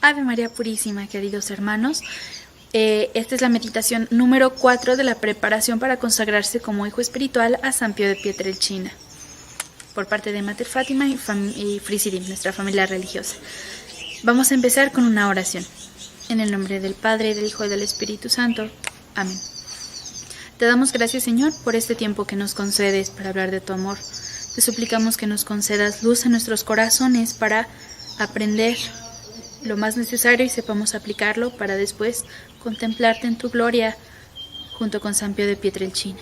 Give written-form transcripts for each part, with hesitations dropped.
Ave María Purísima, queridos hermanos. Esta es la meditación número 4 de la preparación para consagrarse como hijo espiritual a San Pío de Pietrelcina, por parte de Mater Fátima y Frisidim, nuestra familia religiosa. Vamos a empezar con una oración. En el nombre del Padre, del Hijo y del Espíritu Santo. Amén. Te damos gracias, Señor, por este tiempo que nos concedes para hablar de tu amor. Te suplicamos que nos concedas luz a nuestros corazones para aprender lo más necesario y sepamos aplicarlo para después contemplarte en tu gloria junto con San Pío de Pietrelcina.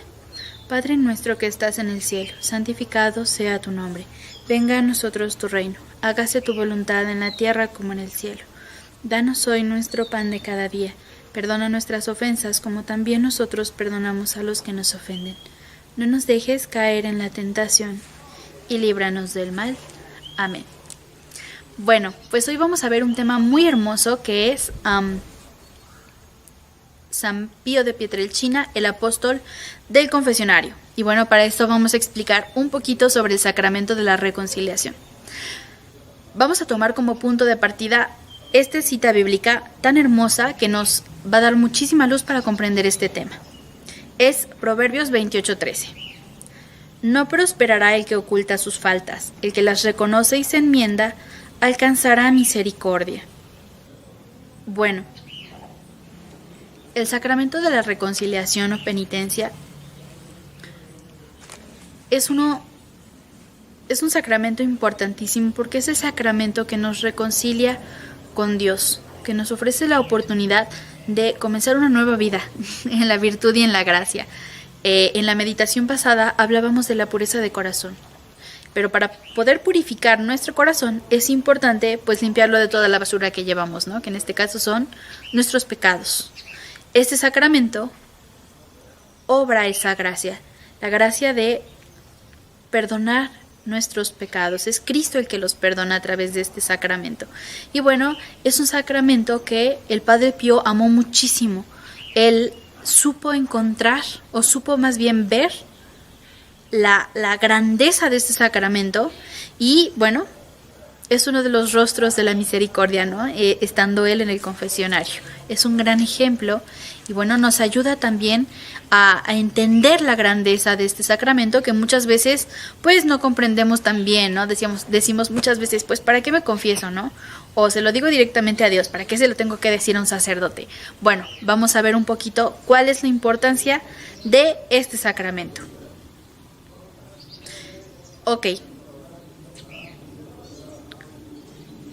Padre nuestro que estás en el cielo, santificado sea tu nombre. Venga a nosotros tu reino. Hágase tu voluntad en la tierra como en el cielo. Danos hoy nuestro pan de cada día. Perdona nuestras ofensas como también nosotros perdonamos a los que nos ofenden. No nos dejes caer en la tentación y líbranos del mal. Amén. Bueno, pues hoy vamos a ver un tema muy hermoso que es San Pío de Pietrelcina, el apóstol del confesionario. Y bueno, para esto vamos a explicar un poquito sobre el sacramento de la reconciliación. Vamos a tomar como punto de partida esta cita bíblica tan hermosa que nos va a dar muchísima luz para comprender este tema. Es Proverbios 28:13. No prosperará el que oculta sus faltas, el que las reconoce y se enmienda alcanzará misericordia. Bueno, el sacramento de la reconciliación o penitencia es un sacramento importantísimo porque es el sacramento que nos reconcilia con Dios, que nos ofrece la oportunidad de comenzar una nueva vida en la virtud y en la gracia. En la meditación pasada hablábamos de la pureza de corazón, pero para poder purificar nuestro corazón es importante pues limpiarlo de toda la basura que llevamos, ¿no? Que en este caso son nuestros pecados. Este sacramento obra esa gracia, la gracia de perdonar nuestros pecados. Es Cristo el que los perdona a través de este sacramento. Y bueno, es un sacramento que el Padre Pío amó muchísimo. Él supo encontrar, o supo más bien ver, la grandeza de este sacramento. Y bueno, es uno de los rostros de la misericordia, ¿no? Estando él en el confesionario. Es un gran ejemplo y bueno, nos ayuda también a entender la grandeza de este sacramento que muchas veces pues no comprendemos tan bien, ¿no? Decimos muchas veces, pues ¿para qué me confieso, no? O se lo digo directamente a Dios, ¿para qué se lo tengo que decir a un sacerdote? Bueno, vamos a ver un poquito cuál es la importancia de este sacramento. Ok.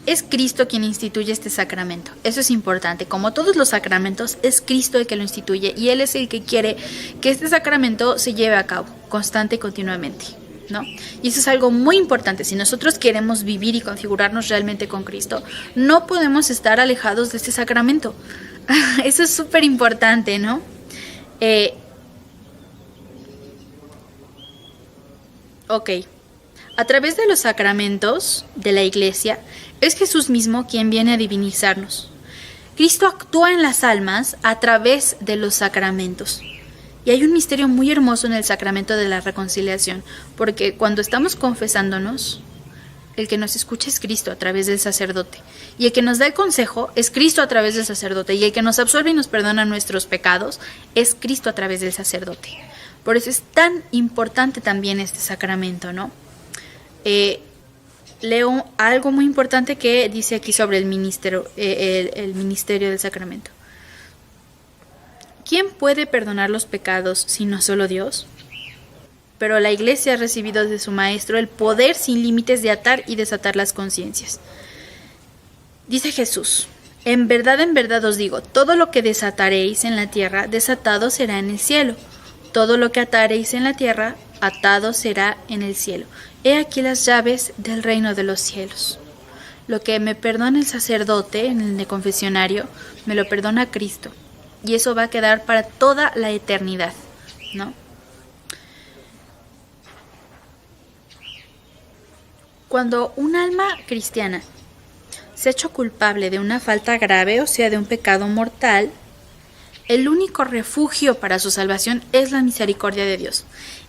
Es Cristo quien instituye este sacramento. Eso es importante. Como todos los sacramentos, es Cristo el que lo instituye y Él es el que quiere que este sacramento se lleve a cabo constante y continuamente, ¿no? Y eso es algo muy importante. Si nosotros queremos vivir y configurarnos realmente con Cristo, no podemos estar alejados de este sacramento. Eso es súper importante, ¿no? Ok. A través de los sacramentos de la Iglesia, es Jesús mismo quien viene a divinizarnos. Cristo actúa en las almas a través de los sacramentos. Y hay un misterio muy hermoso en el sacramento de la reconciliación, porque cuando estamos confesándonos, el que nos escucha es Cristo a través del sacerdote. Y el que nos da el consejo es Cristo a través del sacerdote. Y el que nos absuelve y nos perdona nuestros pecados es Cristo a través del sacerdote. Por eso es tan importante también este sacramento, ¿no? Leo algo muy importante que dice aquí sobre el ministerio del sacramento. ¿Quién puede perdonar los pecados sino solo Dios? Pero la Iglesia ha recibido de su Maestro el poder sin límites de atar y desatar las conciencias. Dice Jesús: en verdad os digo, todo lo que desataréis en la tierra, desatado será en el cielo. Todo lo que ataréis en la tierra, atado será en el cielo. He aquí las llaves del reino de los cielos. Lo que me perdona el sacerdote en el confesionario, me lo perdona Cristo. Y eso va a quedar para toda la eternidad, ¿no? Cuando un alma cristiana se ha hecho culpable de una falta grave, o sea, de un pecado mortal, el único refugio para su salvación es la misericordia de Dios.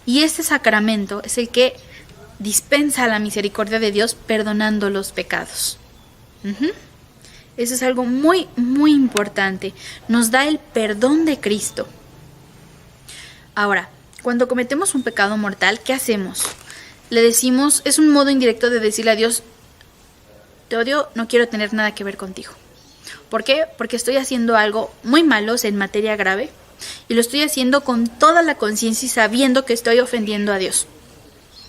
Y este sacramento es el que dispensa la misericordia de Dios perdonando los pecados. Eso es algo muy, muy importante. Nos da el perdón de Cristo. Ahora, cuando cometemos un pecado mortal, ¿qué hacemos? Le decimos, es un modo indirecto de decirle a Dios, te odio, no quiero tener nada que ver contigo. ¿Por qué? Porque estoy haciendo algo muy malo en materia grave y lo estoy haciendo con toda la conciencia y sabiendo que estoy ofendiendo a Dios.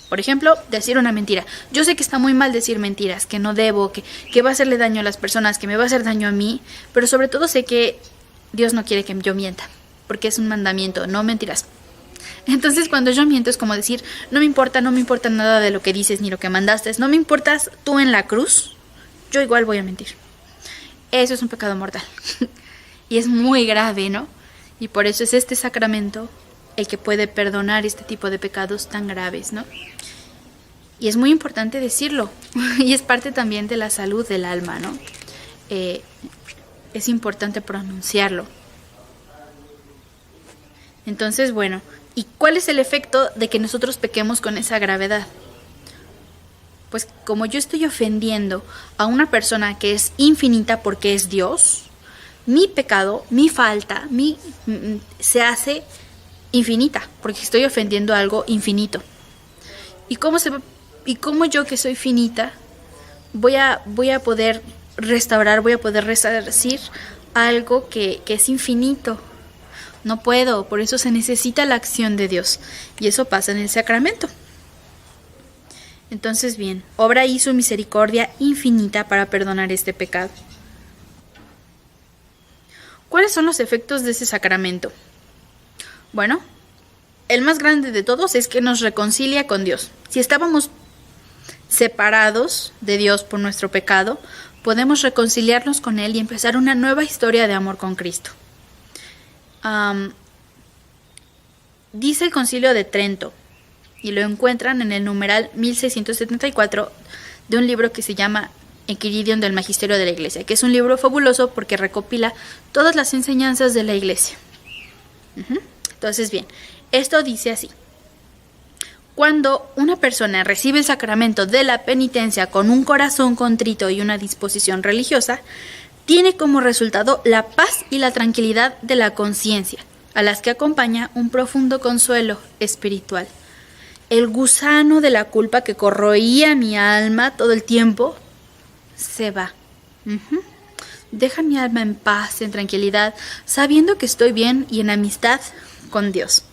Por ejemplo, decir una mentira. Yo sé que está muy mal decir mentiras, que no debo, que va a hacerle daño a las personas, que me va a hacer daño a mí, pero sobre todo sé que Dios no quiere que yo mienta, porque es un mandamiento, no mentirás. Entonces cuando yo miento es como decir, no me importa nada de lo que dices ni lo que mandaste, no me importas tú en la cruz, yo igual voy a mentir. Eso es un pecado mortal. Y es muy grave, ¿no? Y por eso es este sacramento el que puede perdonar este tipo de pecados tan graves, ¿no? Y es muy importante decirlo. Y es parte también de la salud del alma, ¿no? Es importante pronunciarlo. Entonces, bueno, ¿y cuál es el efecto de que nosotros pequemos con esa gravedad? Pues como yo estoy ofendiendo a una persona que es infinita porque es Dios, mi pecado, mi falta, se hace infinita, porque estoy ofendiendo a algo infinito. ¿Y cómo yo que soy finita voy a poder restaurar, voy a poder resarcir algo que es infinito? No puedo, por eso se necesita la acción de Dios. Y eso pasa en el sacramento. Entonces, bien, obra y su misericordia infinita para perdonar este pecado. ¿Cuáles son los efectos de ese sacramento? Bueno, el más grande de todos es que nos reconcilia con Dios. Si estábamos separados de Dios por nuestro pecado, podemos reconciliarnos con Él y empezar una nueva historia de amor con Cristo. Dice el Concilio de Trento, y lo encuentran en el numeral 1674 de un libro que se llama Enquiridion del Magisterio de la Iglesia, que es un libro fabuloso porque recopila todas las enseñanzas de la Iglesia. Entonces, bien, esto dice así: cuando una persona recibe el sacramento de la penitencia con un corazón contrito y una disposición religiosa, tiene como resultado la paz y la tranquilidad de la conciencia, a las que acompaña un profundo consuelo espiritual. El gusano de la culpa que corroía mi alma todo el tiempo se va. Deja mi alma en paz, en tranquilidad, sabiendo que estoy bien y en amistad con Dios.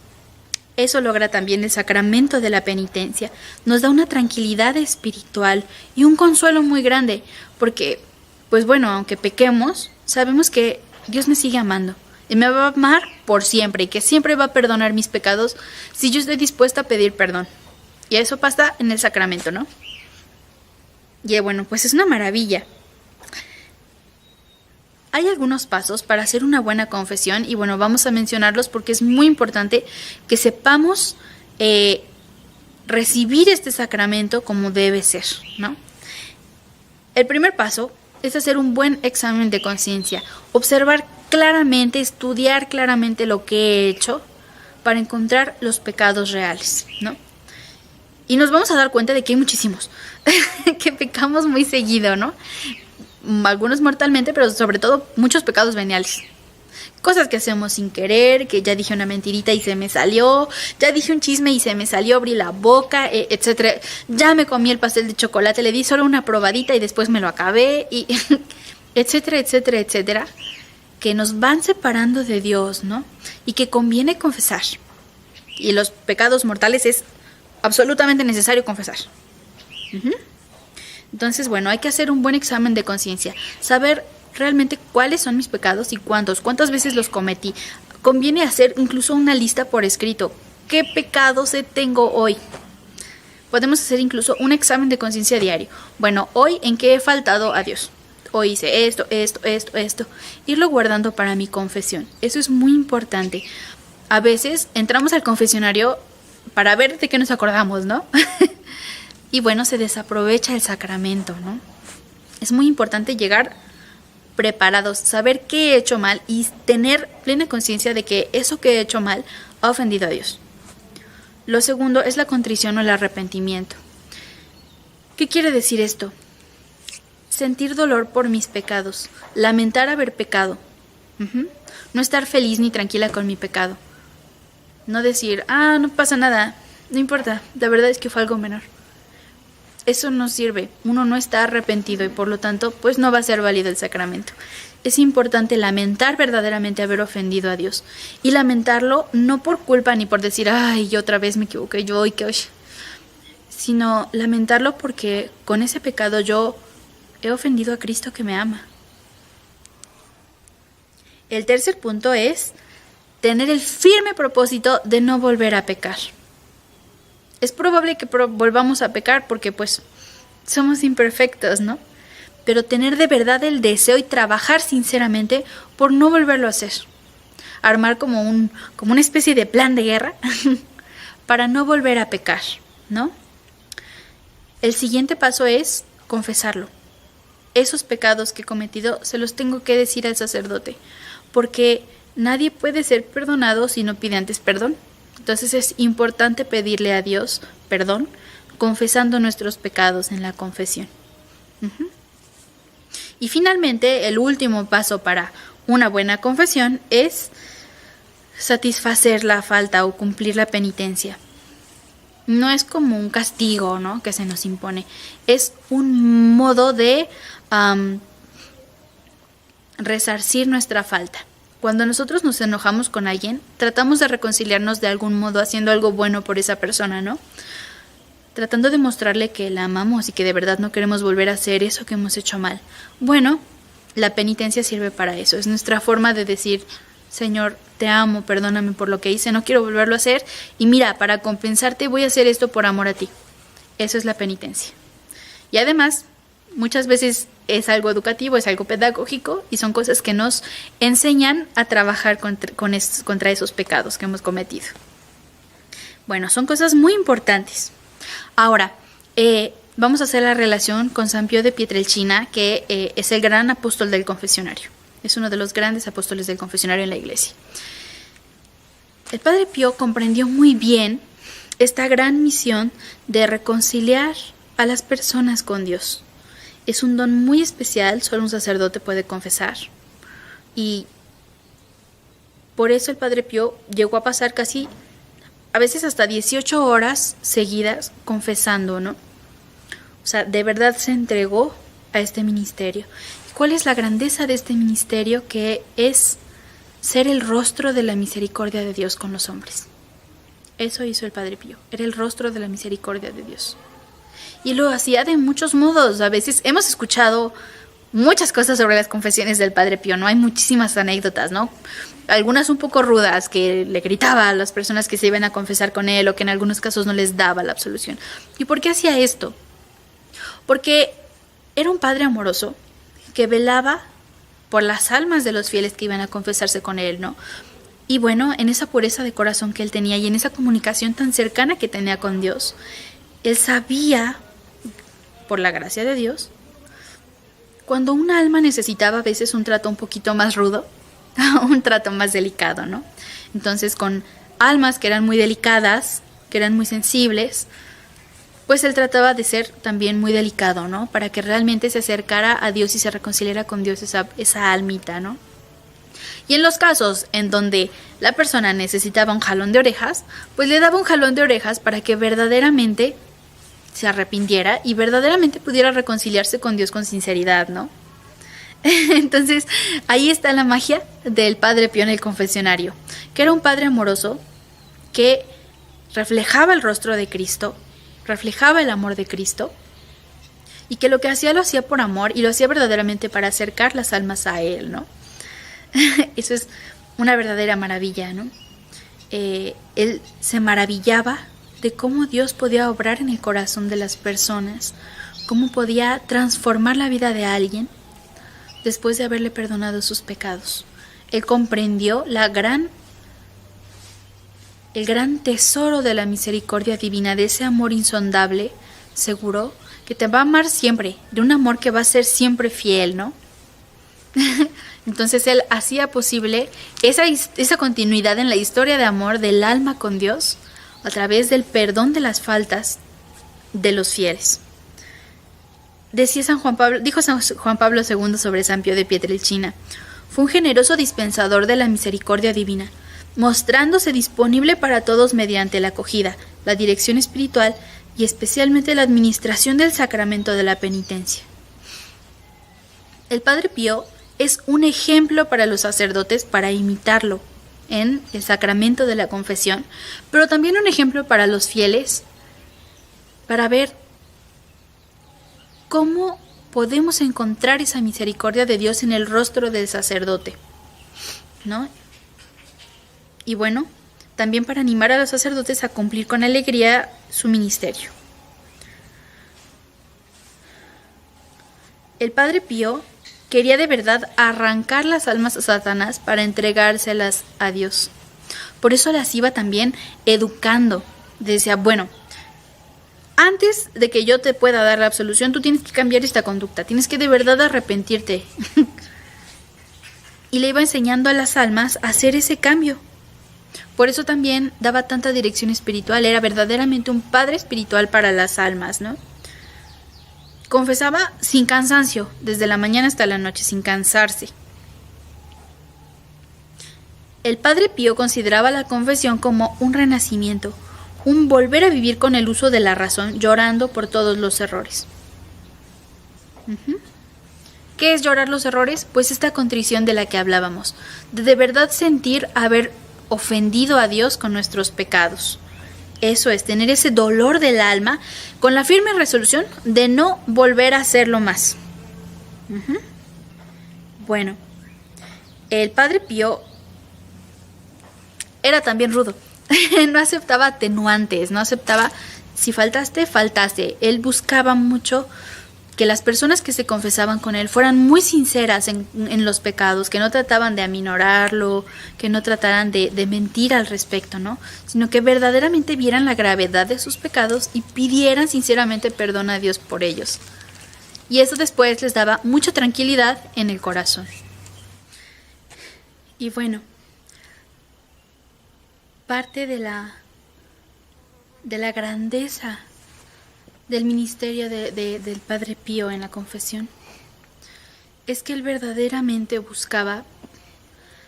Eso logra también el sacramento de la penitencia. Nos da una tranquilidad espiritual y un consuelo muy grande, porque, pues bueno, aunque pequemos, sabemos que Dios me sigue amando y me va a amar por siempre y que siempre va a perdonar mis pecados si yo estoy dispuesta a pedir perdón. Y eso pasa en el sacramento, ¿no? Y bueno, pues es una maravilla. Hay algunos pasos para hacer una buena confesión y bueno, vamos a mencionarlos porque es muy importante que sepamos recibir este sacramento como debe ser, ¿no? El primer paso es hacer un buen examen de conciencia, observar claramente, estudiar claramente lo que he hecho para encontrar los pecados reales, ¿no? Y nos vamos a dar cuenta de que hay muchísimos, que pecamos muy seguido, ¿no? Algunos mortalmente, pero sobre todo muchos pecados veniales. Cosas que hacemos sin querer, que ya dije una mentirita y se me salió, ya dije un chisme y se me salió, abrí la boca, etcétera. Ya me comí el pastel de chocolate, le di solo una probadita y después me lo acabé, y etcétera, etcétera, etcétera, que nos van separando de Dios, ¿no? Y que conviene confesar. Y los pecados mortales es absolutamente necesario confesar. Entonces, bueno, hay que hacer un buen examen de conciencia, saber realmente cuáles son mis pecados y cuántas veces los cometí. Conviene hacer incluso una lista por escrito. ¿Qué pecados tengo hoy? Podemos hacer incluso un examen de conciencia diario. Bueno, hoy en qué he faltado a Dios. Hoy hice esto. Irlo guardando para mi confesión. Eso es muy importante. A veces entramos al confesionario para ver de qué nos acordamos, ¿no? Y bueno, se desaprovecha el sacramento, ¿no? Es muy importante llegar preparados, saber qué he hecho mal y tener plena conciencia de que eso que he hecho mal ha ofendido a Dios. Lo segundo es la contrición o el arrepentimiento. ¿Qué quiere decir esto? sentir dolor por mis pecados, lamentar haber pecado. No estar feliz ni tranquila con mi pecado. No decir, no pasa nada, no importa, la verdad es que fue algo menor. Eso no sirve, uno no está arrepentido y por lo tanto, pues no va a ser válido el sacramento. Es importante lamentar verdaderamente haber ofendido a Dios. Y lamentarlo no por culpa ni por decir, yo otra vez me equivoqué, yo hoy que hoy. Sino lamentarlo porque con ese pecado yo he ofendido a Cristo que me ama. El tercer punto es tener el firme propósito de no volver a pecar. Es probable que volvamos a pecar porque pues somos imperfectos, ¿no? Pero tener de verdad el deseo y trabajar sinceramente por no volverlo a hacer. Armar como una especie de plan de guerra para no volver a pecar, ¿no? El siguiente paso es confesarlo. Esos pecados que he cometido se los tengo que decir al sacerdote, porque nadie puede ser perdonado si no pide antes perdón. Entonces es importante pedirle a Dios perdón, confesando nuestros pecados en la confesión. Y finalmente, el último paso para una buena confesión es satisfacer la falta o cumplir la penitencia. No es como un castigo, ¿no?, que se nos impone. Es un modo de resarcir nuestra falta. Cuando nosotros nos enojamos con alguien, tratamos de reconciliarnos de algún modo haciendo algo bueno por esa persona, ¿no? Tratando de mostrarle que la amamos y que de verdad no queremos volver a hacer eso que hemos hecho mal. Bueno, la penitencia sirve para eso. Es nuestra forma de decir, Señor, te amo, perdóname por lo que hice, no quiero volverlo a hacer. Y mira, para compensarte voy a hacer esto por amor a ti. Eso es la penitencia. Y además, muchas veces es algo educativo, es algo pedagógico y son cosas que nos enseñan a trabajar contra esos pecados que hemos cometido. Bueno, son cosas muy importantes. Ahora, vamos a hacer la relación con San Pío de Pietrelcina, que es el gran apóstol del confesionario. Es uno de los grandes apóstoles del confesionario en la Iglesia. El Padre Pío comprendió muy bien esta gran misión de reconciliar a las personas con Dios. Es un don muy especial, solo un sacerdote puede confesar. Y por eso el Padre Pío llegó a pasar a veces hasta 18 horas seguidas confesando, ¿no? O sea, de verdad se entregó a este ministerio. ¿Cuál es la grandeza de este ministerio? Que es ser el rostro de la misericordia de Dios con los hombres. Eso hizo el Padre Pío, era el rostro de la misericordia de Dios. Y lo hacía de muchos modos. A veces hemos escuchado muchas cosas sobre las confesiones del Padre Pío, ¿no? Hay muchísimas anécdotas, ¿no? Algunas un poco rudas, que le gritaba a las personas que se iban a confesar con él o que en algunos casos no les daba la absolución. ¿Y por qué hacía esto? Porque era un padre amoroso que velaba por las almas de los fieles que iban a confesarse con él, ¿no? Y bueno, en esa pureza de corazón que él tenía y en esa comunicación tan cercana que tenía con Dios, él sabía, por la gracia de Dios, cuando una alma necesitaba a veces un trato un poquito más rudo, un trato más delicado, ¿no? Entonces, con almas que eran muy delicadas, que eran muy sensibles, pues él trataba de ser también muy delicado, ¿no? Para que realmente se acercara a Dios y se reconciliara con Dios esa almita, ¿no? Y en los casos en donde la persona necesitaba un jalón de orejas, pues le daba un jalón de orejas para que verdaderamente se arrepintiera y verdaderamente pudiera reconciliarse con Dios con sinceridad, ¿no? Entonces, ahí está la magia del Padre Pío en el confesionario, que era un padre amoroso que reflejaba el rostro de Cristo, reflejaba el amor de Cristo, y que lo que hacía lo hacía por amor y lo hacía verdaderamente para acercar las almas a Él, ¿no? Eso es una verdadera maravilla, ¿no? Él se maravillaba de cómo Dios podía obrar en el corazón de las personas, cómo podía transformar la vida de alguien después de haberle perdonado sus pecados. Él comprendió el gran tesoro de la misericordia divina, de ese amor insondable, seguro, que te va a amar siempre, de un amor que va a ser siempre fiel, ¿no? Entonces él hacía posible esa continuidad en la historia de amor del alma con Dios a través del perdón de las faltas de los fieles. Dijo San Juan Pablo II sobre San Pío de Pietrelcina: fue un generoso dispensador de la misericordia divina, mostrándose disponible para todos mediante la acogida, la dirección espiritual y especialmente la administración del sacramento de la penitencia. El Padre Pío es un ejemplo para los sacerdotes para imitarlo en el sacramento de la confesión, pero también un ejemplo para los fieles para ver cómo podemos encontrar esa misericordia de Dios en el rostro del sacerdote, ¿no? Y bueno, también para animar a los sacerdotes a cumplir con alegría su ministerio. El Padre Pío quería de verdad arrancar las almas a Satanás para entregárselas a Dios. Por eso las iba también educando. Decía, bueno, antes de que yo te pueda dar la absolución, tú tienes que cambiar esta conducta, tienes que de verdad arrepentirte. Y le iba enseñando a las almas a hacer ese cambio. Por eso también daba tanta dirección espiritual, era verdaderamente un padre espiritual para las almas, ¿no? Confesaba sin cansancio, desde la mañana hasta la noche, sin cansarse. El Padre Pío consideraba la confesión como un renacimiento, un volver a vivir con el uso de la razón, llorando por todos los errores. ¿Qué es llorar los errores? Pues esta contrición de la que hablábamos, de verdad sentir haber ofendido a Dios con nuestros pecados. Eso es, tener ese dolor del alma con la firme resolución de no volver a hacerlo más. Bueno, el Padre Pío era también rudo. No aceptaba atenuantes, no aceptaba si faltaste, faltaste. Él buscaba mucho que las personas que se confesaban con él fueran muy sinceras en los pecados, que no trataban de aminorarlo, que no trataran de mentir al respecto, ¿no? Sino que verdaderamente vieran la gravedad de sus pecados y pidieran sinceramente perdón a Dios por ellos. Y eso después les daba mucha tranquilidad en el corazón. Y bueno, parte de la grandeza del ministerio del Padre Pío en la confesión es que él verdaderamente buscaba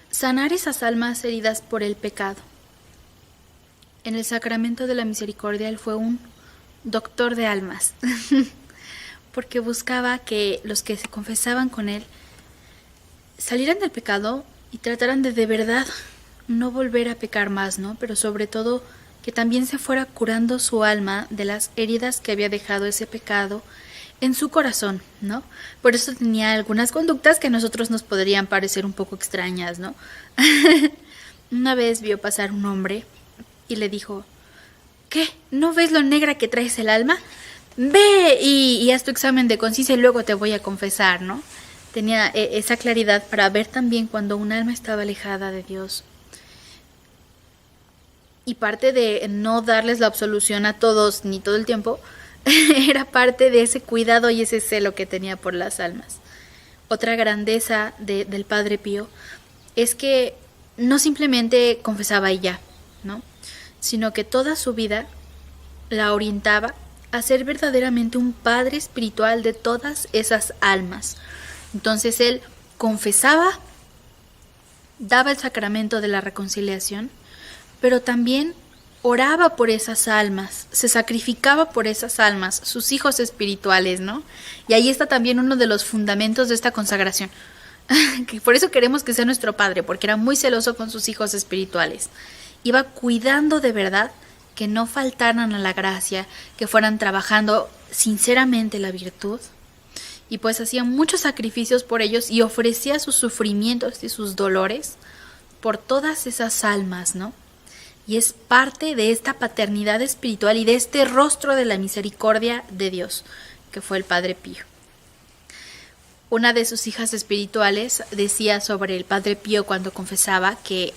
sanar esas almas heridas por el pecado. En el sacramento de la misericordia él fue un doctor de almas, porque buscaba que los que se confesaban con él salieran del pecado y trataran de verdad no volver a pecar más, ¿no? Pero sobre todo que también se fuera curando su alma de las heridas que había dejado ese pecado en su corazón, ¿no? Por eso tenía algunas conductas que a nosotros nos podrían parecer un poco extrañas, ¿no? Una vez vio pasar un hombre y le dijo: ¿qué? ¿No ves lo negra que traes el alma? Ve y haz tu examen de conciencia y luego te voy a confesar, ¿no? Tenía esa claridad para ver también cuando un alma estaba alejada de Dios. Y parte de no darles la absolución a todos ni todo el tiempo era parte de ese cuidado y ese celo que tenía por las almas. Otra grandeza del Padre Pío es que no simplemente confesaba y ya, ¿no? Sino que toda su vida la orientaba a ser verdaderamente un padre espiritual de todas esas almas. Entonces él confesaba, daba el sacramento de la reconciliación, pero también oraba por esas almas, se sacrificaba por esas almas, sus hijos espirituales, ¿no? Y ahí está también uno de los fundamentos de esta consagración, que por eso queremos que sea nuestro padre, porque era muy celoso con sus hijos espirituales. Iba cuidando de verdad que no faltaran a la gracia, que fueran trabajando sinceramente la virtud, y pues hacía muchos sacrificios por ellos y ofrecía sus sufrimientos y sus dolores por todas esas almas, ¿no? Y es parte de esta paternidad espiritual y de este rostro de la misericordia de Dios, que fue el Padre Pío. Una de sus hijas espirituales decía sobre el Padre Pío cuando confesaba que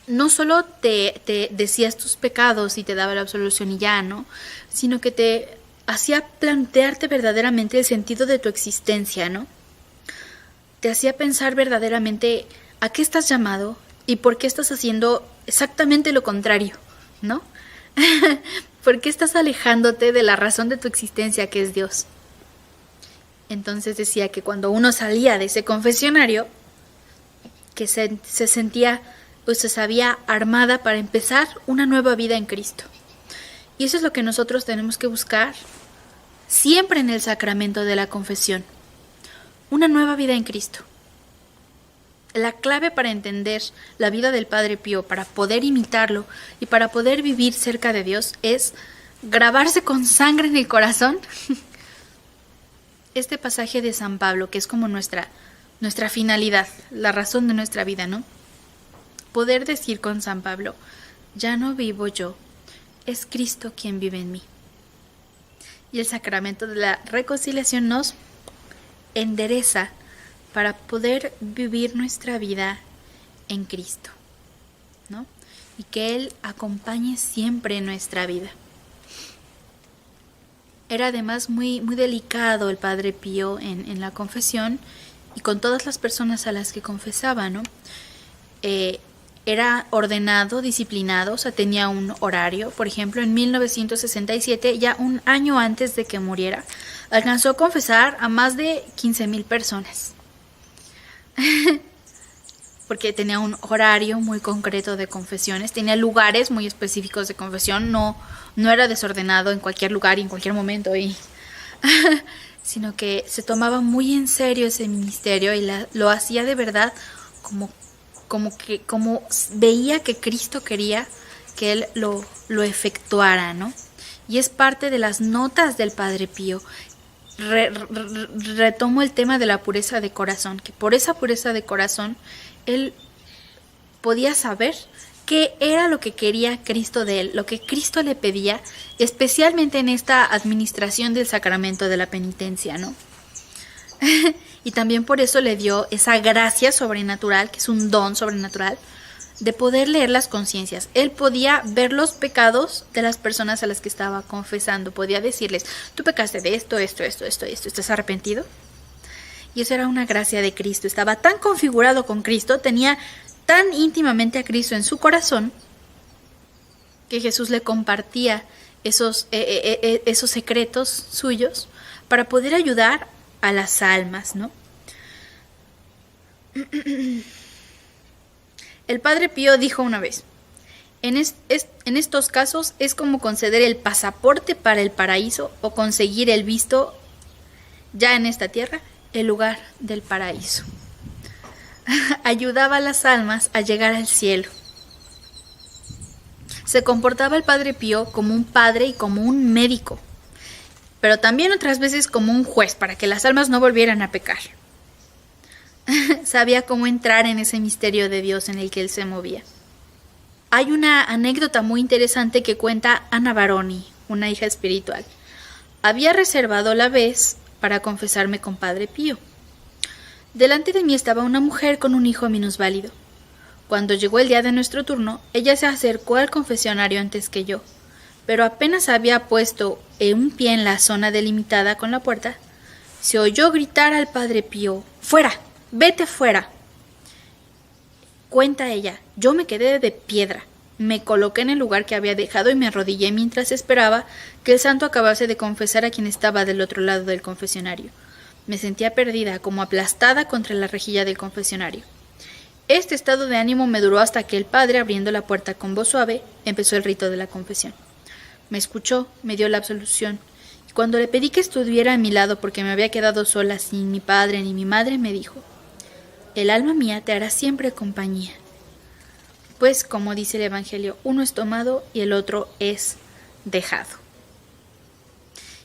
no solo te decías tus pecados y te daba la absolución y ya, ¿no? Sino que te hacía plantearte verdaderamente el sentido de tu existencia, ¿no? Te hacía pensar verdaderamente a qué estás llamado y por qué estás haciendo exactamente lo contrario, ¿no? ¿Por qué estás alejándote de la razón de tu existencia, que es Dios? Entonces decía que cuando uno salía de ese confesionario, que se sentía o se sabía armada para empezar una nueva vida en Cristo. Y eso es lo que nosotros tenemos que buscar siempre en el sacramento de la confesión. Una nueva vida en Cristo. La clave para entender la vida del Padre Pío, para poder imitarlo y para poder vivir cerca de Dios, es grabarse con sangre en el corazón este pasaje de San Pablo, que es como nuestra finalidad, la razón de nuestra vida, ¿no? Poder decir con San Pablo, ya no vivo yo, es Cristo quien vive en mí. Y el sacramento de la reconciliación nos endereza para poder vivir nuestra vida en Cristo, ¿no? Y que Él acompañe siempre nuestra vida. Era además muy delicado el Padre Pío en la confesión y con todas las personas a las que confesaba, ¿no? Era ordenado, disciplinado, o sea, tenía un horario. Por ejemplo, en 1967, ya un año antes de que muriera, alcanzó a confesar a más de 15,000 personas. Porque tenía un horario muy concreto de confesiones, tenía lugares muy específicos de confesión, no era desordenado en cualquier lugar y en cualquier momento, sino que se tomaba muy en serio ese ministerio y lo hacía de verdad como veía que Cristo quería que él lo efectuara, ¿no? Y es parte de las notas del Padre Pío. Retomo el tema de la pureza de corazón, que por esa pureza de corazón él podía saber qué era lo que quería Cristo de él, lo que Cristo le pedía, especialmente en esta administración del sacramento de la penitencia, ¿no? Y también por eso le dio esa gracia sobrenatural, que es un don sobrenatural, de poder leer las conciencias. Él podía ver los pecados de las personas a las que estaba confesando, podía decirles, tú pecaste de esto, ¿estás arrepentido? Y eso era una gracia de Cristo, estaba tan configurado con Cristo, tenía tan íntimamente a Cristo en su corazón, que Jesús le compartía esos secretos suyos para poder ayudar a las almas, ¿no? El Padre Pío dijo una vez, en estos casos es como conceder el pasaporte para el paraíso o conseguir el visto ya en esta tierra, el lugar del paraíso. Ayudaba a las almas a llegar al cielo. Se comportaba el Padre Pío como un padre y como un médico, pero también otras veces como un juez para que las almas no volvieran a pecar. Sabía cómo entrar en ese misterio de Dios en el que él se movía. Hay una anécdota muy interesante que cuenta Ana Baroni, una hija espiritual. Había reservado la vez para confesarme con Padre Pío. Delante de mí estaba una mujer con un hijo minusválido. Cuando llegó el día de nuestro turno, ella se acercó al confesionario antes que yo, pero apenas había puesto un pie en la zona delimitada con la puerta, se oyó gritar al Padre Pío, ¡fuera! ¡Vete fuera! Cuenta ella, yo me quedé de piedra, me coloqué en el lugar que había dejado y me arrodillé mientras esperaba que el santo acabase de confesar a quien estaba del otro lado del confesionario. Me sentía perdida, como aplastada contra la rejilla del confesionario. Este estado de ánimo me duró hasta que el padre, abriendo la puerta con voz suave, empezó el rito de la confesión. Me escuchó, me dio la absolución, y cuando le pedí que estuviera a mi lado porque me había quedado sola sin mi padre ni mi madre, me dijo, el alma mía te hará siempre compañía. Pues, como dice el Evangelio, uno es tomado y el otro es dejado.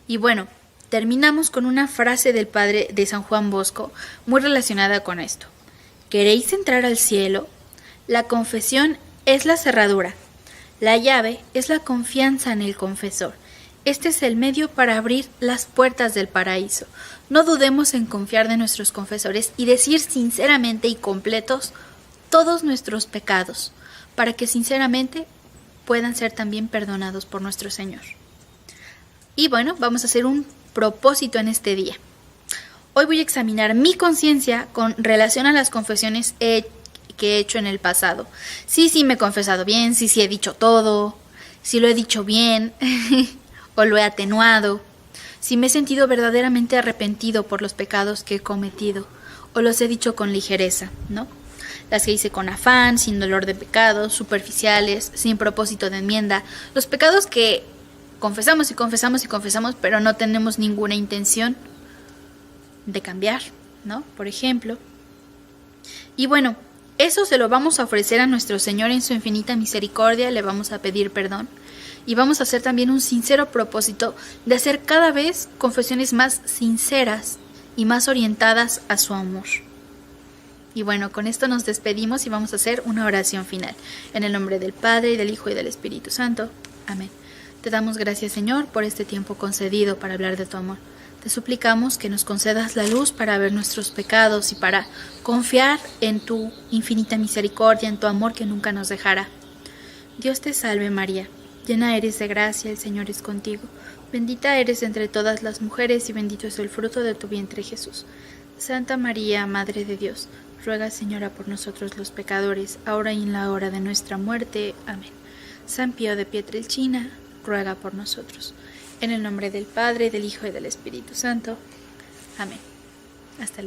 Y bueno, terminamos con una frase del padre de San Juan Bosco muy relacionada con esto. ¿Queréis entrar al cielo? La confesión es la cerradura. La llave es la confianza en el confesor. Este es el medio para abrir las puertas del paraíso. No dudemos en confiar de nuestros confesores y decir sinceramente y completos todos nuestros pecados, para que sinceramente puedan ser también perdonados por nuestro Señor. Y bueno, vamos a hacer un propósito en este día. Hoy voy a examinar mi conciencia con relación a las confesiones que he hecho en el pasado. Sí me he confesado bien, sí he dicho todo, sí lo he dicho bien o lo he atenuado. si me he sentido verdaderamente arrepentido por los pecados que he cometido, o los he dicho con ligereza, ¿no? Las que hice con afán, sin dolor de pecados, superficiales, sin propósito de enmienda, los pecados que confesamos y confesamos y confesamos, pero no tenemos ninguna intención de cambiar, ¿no? Por ejemplo. Y bueno, eso se lo vamos a ofrecer a nuestro Señor en su infinita misericordia, le vamos a pedir perdón y vamos a hacer también un sincero propósito de hacer cada vez confesiones más sinceras y más orientadas a su amor. Y bueno, con esto nos despedimos y vamos a hacer una oración final. En el nombre del Padre, y del Hijo, y del Espíritu Santo. Amén. Te damos gracias, Señor, por este tiempo concedido para hablar de tu amor. Te suplicamos que nos concedas la luz para ver nuestros pecados y para confiar en tu infinita misericordia, en tu amor que nunca nos dejará. Dios te salve, María. Llena eres de gracia, el Señor es contigo. Bendita eres entre todas las mujeres y bendito es el fruto de tu vientre, Jesús. Santa María, Madre de Dios, ruega, Señora, por nosotros los pecadores, ahora y en la hora de nuestra muerte. Amén. San Pío de Pietrelcina, ruega por nosotros. En el nombre del Padre, del Hijo y del Espíritu Santo. Amén. Hasta luego.